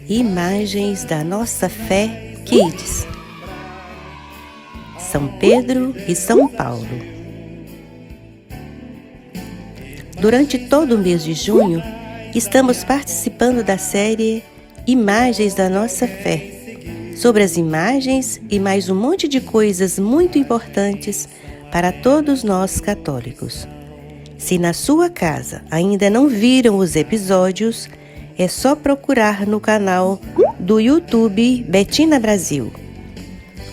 Imagens da Nossa Fé Kids. São Pedro e São Paulo. Durante todo o mês de junho, estamos participando da série Imagens da Nossa Fé, sobre as imagens e mais um monte de coisas muito importantes para todos nós católicos. Se na sua casa ainda não viram os episódios, é só procurar no canal do YouTube Betina Brasil.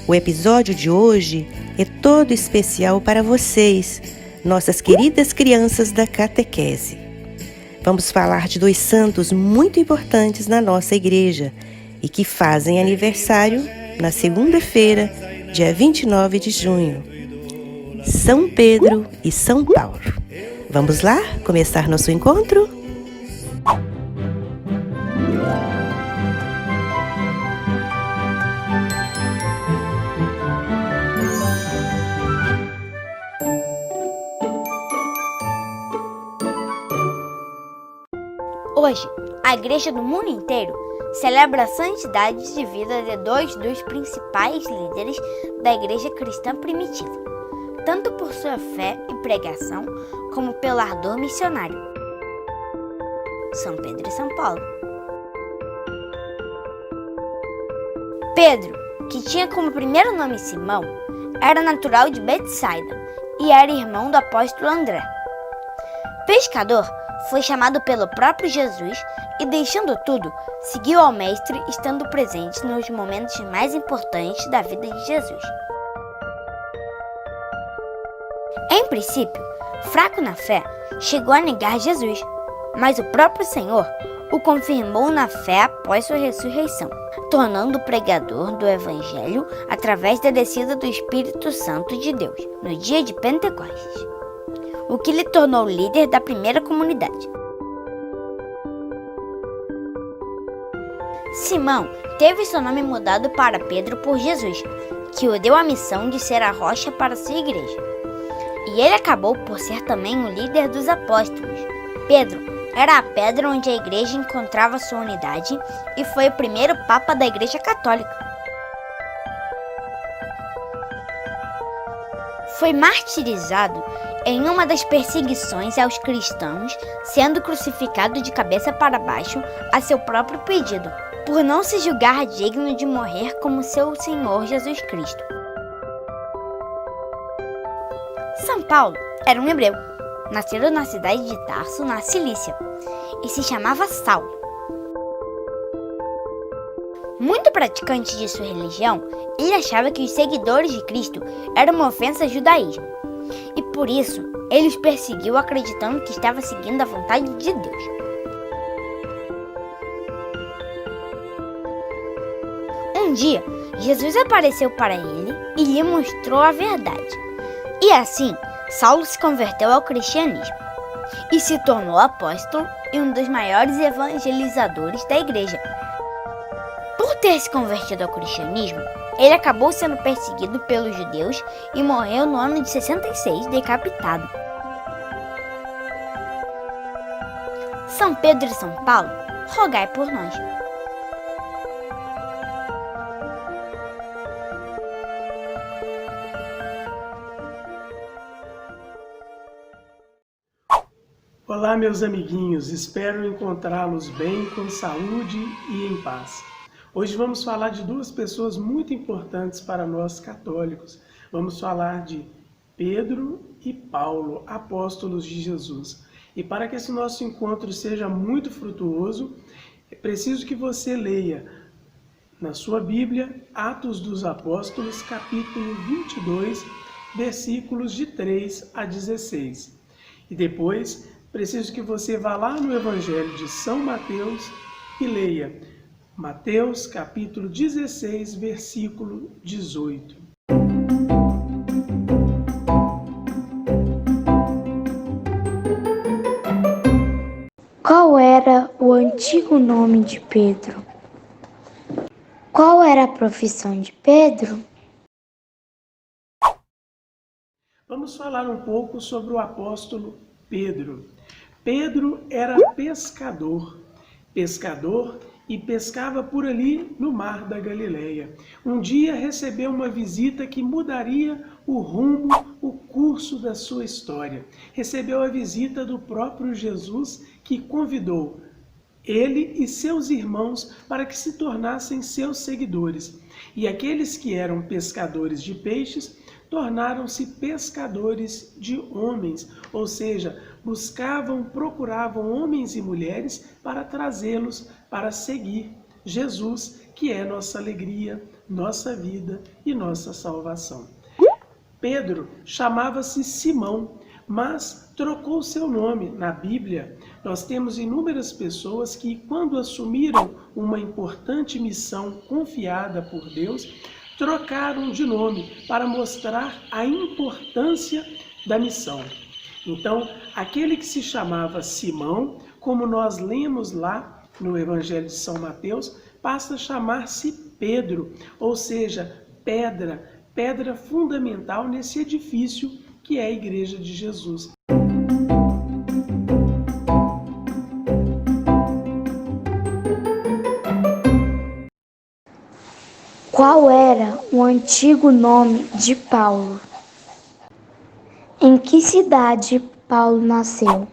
O episódio de hoje é todo especial para vocês, nossas queridas crianças da catequese. Vamos falar de dois santos muito importantes na nossa igreja e que fazem aniversário na segunda-feira, dia 29 de junho. São Pedro e São Paulo. Vamos lá começar nosso encontro? Hoje, a Igreja do mundo inteiro celebra a santidade de vida de dois dos principais líderes da Igreja cristã primitiva, tanto por sua fé e pregação, como pelo ardor missionário. São Pedro e São Paulo. Pedro, que tinha como primeiro nome Simão, era natural de Betsaida e era irmão do apóstolo André. Pescador, foi chamado pelo próprio Jesus e, deixando tudo, seguiu ao Mestre, estando presente nos momentos mais importantes da vida de Jesus. Em princípio, fraco na fé, chegou a negar Jesus, mas o próprio Senhor o confirmou na fé após sua ressurreição, tornando-o pregador do Evangelho através da descida do Espírito Santo de Deus, no dia de Pentecostes, o que lhe tornou líder da primeira comunidade. Simão teve seu nome mudado para Pedro por Jesus, que o deu a missão de ser a rocha para sua igreja. E ele acabou por ser também o líder dos apóstolos. Pedro era a pedra onde a igreja encontrava sua unidade e foi o primeiro papa da Igreja Católica. Foi martirizado em uma das perseguições aos cristãos, sendo crucificado de cabeça para baixo a seu próprio pedido, por não se julgar digno de morrer como seu Senhor Jesus Cristo. São Paulo era um hebreu, nascido na cidade de Tarso, na Cilícia, e se chamava Saulo. Muito praticante de sua religião, ele achava que os seguidores de Cristo eram uma ofensa ao judaísmo, e por isso ele os perseguiu acreditando que estava seguindo a vontade de Deus. Um dia, Jesus apareceu para ele e lhe mostrou a verdade. E assim, Saulo se converteu ao cristianismo e se tornou apóstolo e um dos maiores evangelizadores da igreja. Por ter se convertido ao cristianismo, ele acabou sendo perseguido pelos judeus e morreu no ano de 66, decapitado. São Pedro e São Paulo, rogai por nós. Olá, meus amiguinhos, espero encontrá-los bem, com saúde e em paz. Hoje vamos falar de duas pessoas muito importantes para nós católicos. Vamos falar de Pedro e Paulo, apóstolos de Jesus. E para que esse nosso encontro seja muito frutuoso, é preciso que você leia na sua Bíblia Atos dos Apóstolos, capítulo 22, versículos de 3 a 16. E depois, preciso que você vá lá no Evangelho de São Mateus e leia Mateus, capítulo 16, versículo 18. Qual era o antigo nome de Pedro? Qual era a profissão de Pedro? Vamos falar um pouco sobre o apóstolo Pedro. Pedro era pescador. Pescador e pescava por ali no mar da Galileia. Um dia recebeu uma visita que mudaria o rumo, o curso da sua história. Recebeu a visita do próprio Jesus, que convidou ele e seus irmãos para que se tornassem seus seguidores. E aqueles que eram pescadores de peixes tornaram-se pescadores de homens, ou seja, procuravam homens e mulheres para trazê-los para seguir Jesus, que é nossa alegria, nossa vida e nossa salvação. Pedro chamava-se Simão, mas trocou seu nome. Na Bíblia, nós temos inúmeras pessoas que, quando assumiram uma importante missão confiada por Deus, trocaram de nome para mostrar a importância da missão. Então, aquele que se chamava Simão, como nós lemos lá no Evangelho de São Mateus, passa a chamar-se Pedro, ou seja, pedra fundamental nesse edifício que é a Igreja de Jesus. Qual era o antigo nome de Paulo? Em que cidade Paulo nasceu?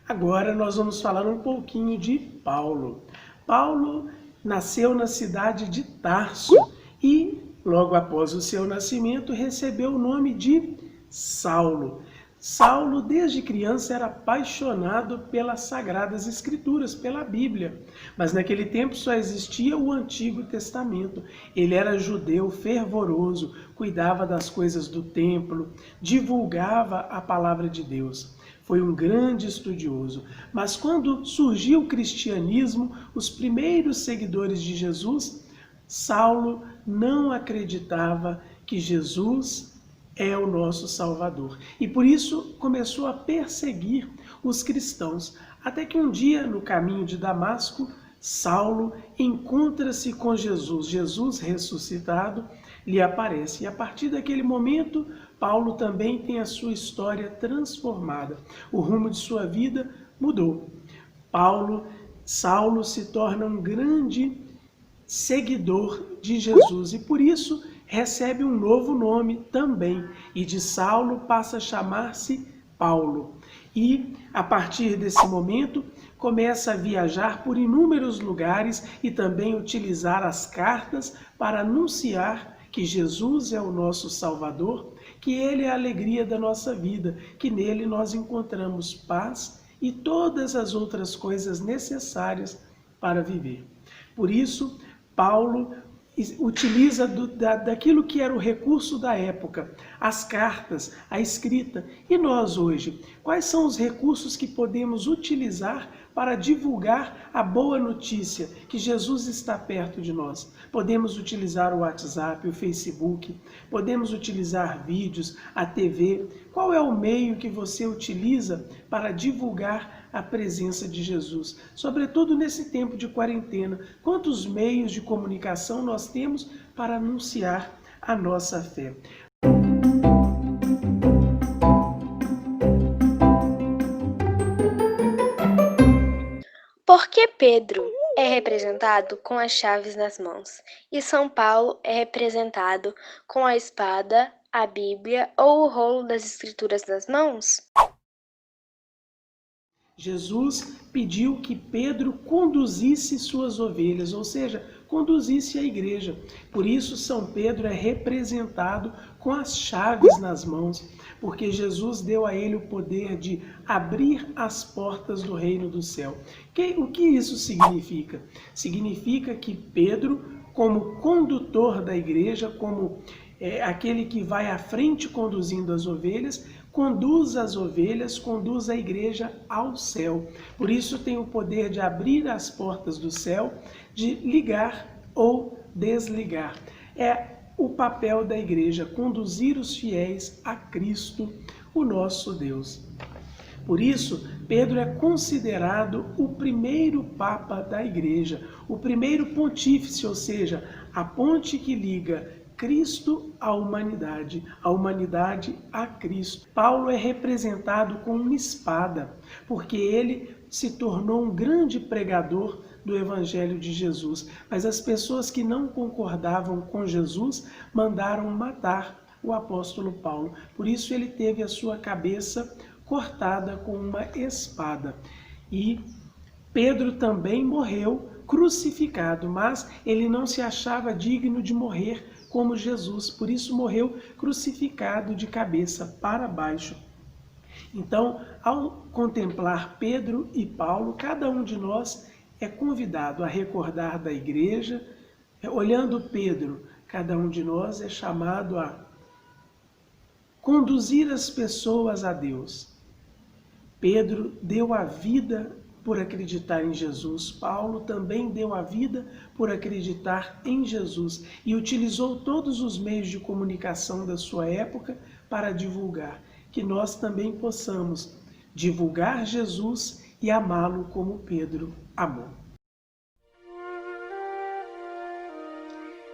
Agora nós vamos falar um pouquinho de Paulo. Paulo nasceu na cidade de Tarso e, logo após o seu nascimento, recebeu o nome de Saulo. Saulo, desde criança, era apaixonado pelas Sagradas Escrituras, pela Bíblia. Mas naquele tempo só existia o Antigo Testamento. Ele era judeu fervoroso, cuidava das coisas do templo, divulgava a palavra de Deus. Foi um grande estudioso. Mas quando surgiu o cristianismo, os primeiros seguidores de Jesus, Saulo não acreditava que Jesus é o nosso Salvador. E por isso começou a perseguir os cristãos. Até que um dia, no caminho de Damasco, Saulo encontra-se com Jesus. Jesus ressuscitado lhe aparece. E a partir daquele momento, Paulo também tem a sua história transformada. O rumo de sua vida mudou. Saulo se torna um grande seguidor de Jesus e por isso recebe um novo nome também, e de Saulo passa a chamar-se Paulo. E, a partir desse momento, começa a viajar por inúmeros lugares e também utilizar as cartas para anunciar que Jesus é o nosso Salvador, que Ele é a alegria da nossa vida, que nele nós encontramos paz e todas as outras coisas necessárias para viver. Por isso, Paulo utiliza daquilo que era o recurso da época, as cartas, a escrita. E nós hoje, quais são os recursos que podemos utilizar para divulgar a boa notícia que Jesus está perto de nós? Podemos utilizar o WhatsApp, o Facebook, podemos utilizar vídeos, a TV. Qual é o meio que você utiliza para divulgar a presença de Jesus? Sobretudo nesse tempo de quarentena, quantos meios de comunicação nós temos para anunciar a nossa fé? Por que Pedro é representado com as chaves nas mãos e São Paulo é representado com a espada, a Bíblia ou o rolo das Escrituras nas mãos? Jesus pediu que Pedro conduzisse suas ovelhas, ou seja, conduzisse a igreja. Por isso, São Pedro é representado com as chaves nas mãos, porque Jesus deu a ele o poder de abrir as portas do reino do céu. O que isso significa? Significa que Pedro, como condutor da igreja, como aquele que vai à frente conduzindo as ovelhas, conduz as ovelhas, conduz a igreja ao céu. Por isso tem o poder de abrir as portas do céu, de ligar ou desligar. É o papel da igreja, conduzir os fiéis a Cristo, o nosso Deus. Por isso, Pedro é considerado o primeiro papa da igreja, o primeiro pontífice, ou seja, a ponte que liga Cristo à humanidade, a humanidade a Cristo. Paulo é representado com uma espada, porque ele se tornou um grande pregador do Evangelho de Jesus, mas as pessoas que não concordavam com Jesus mandaram matar o apóstolo Paulo. Por isso ele teve a sua cabeça cortada com uma espada. E Pedro também morreu crucificado, mas ele não se achava digno de morrer como Jesus, por isso morreu crucificado de cabeça para baixo. Então, ao contemplar Pedro e Paulo, cada um de nós é convidado a recordar da igreja. Olhando Pedro, cada um de nós é chamado a conduzir as pessoas a Deus. Pedro deu a vida por acreditar em Jesus. Paulo também deu a vida por acreditar em Jesus e utilizou todos os meios de comunicação da sua época para divulgar. Que nós também possamos divulgar Jesus e amá-lo como Pedro amou.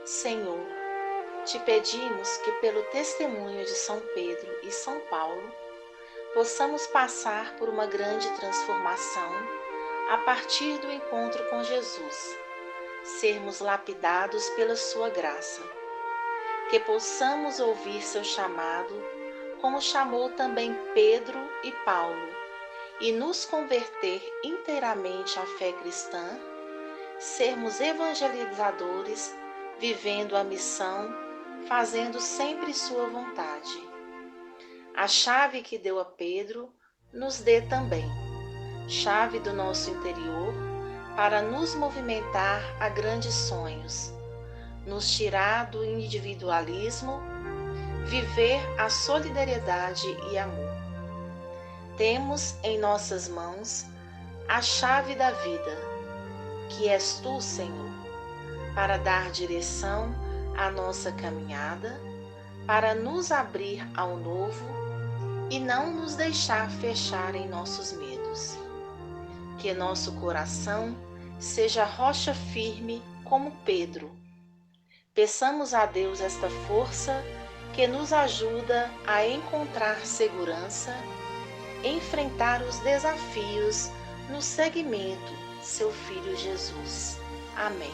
Senhor, te pedimos que pelo testemunho de São Pedro e São Paulo, possamos passar por uma grande transformação a partir do encontro com Jesus, sermos lapidados pela sua graça, que possamos ouvir seu chamado, como chamou também Pedro e Paulo, e nos converter inteiramente à fé cristã, sermos evangelizadores, vivendo a missão, fazendo sempre sua vontade. A chave que deu a Pedro, nos dê também, chave do nosso interior, para nos movimentar a grandes sonhos, nos tirar do individualismo, viver a solidariedade e amor. Temos em nossas mãos a chave da vida, que és tu, Senhor, para dar direção à nossa caminhada, para nos abrir ao novo e não nos deixar fechar em nossos medos. Que nosso coração seja rocha firme como Pedro. Peçamos a Deus esta força que nos ajuda a encontrar segurança, enfrentar os desafios no seguimento seu Filho Jesus. Amém.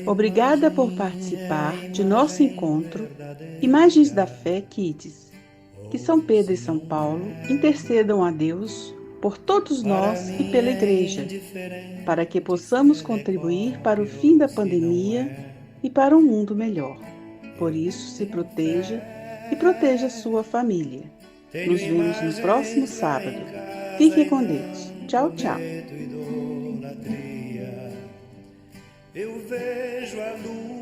Obrigada por participar de nosso encontro Imagens da Fé Kids. Que São Pedro e São Paulo intercedam a Deus por todos nós e pela Igreja, para que possamos contribuir para o fim da pandemia e para um mundo melhor. Por isso, se proteja e proteja sua família. Nos vemos no próximo sábado. Fique com Deus. Tchau, tchau. Eu vejo a luz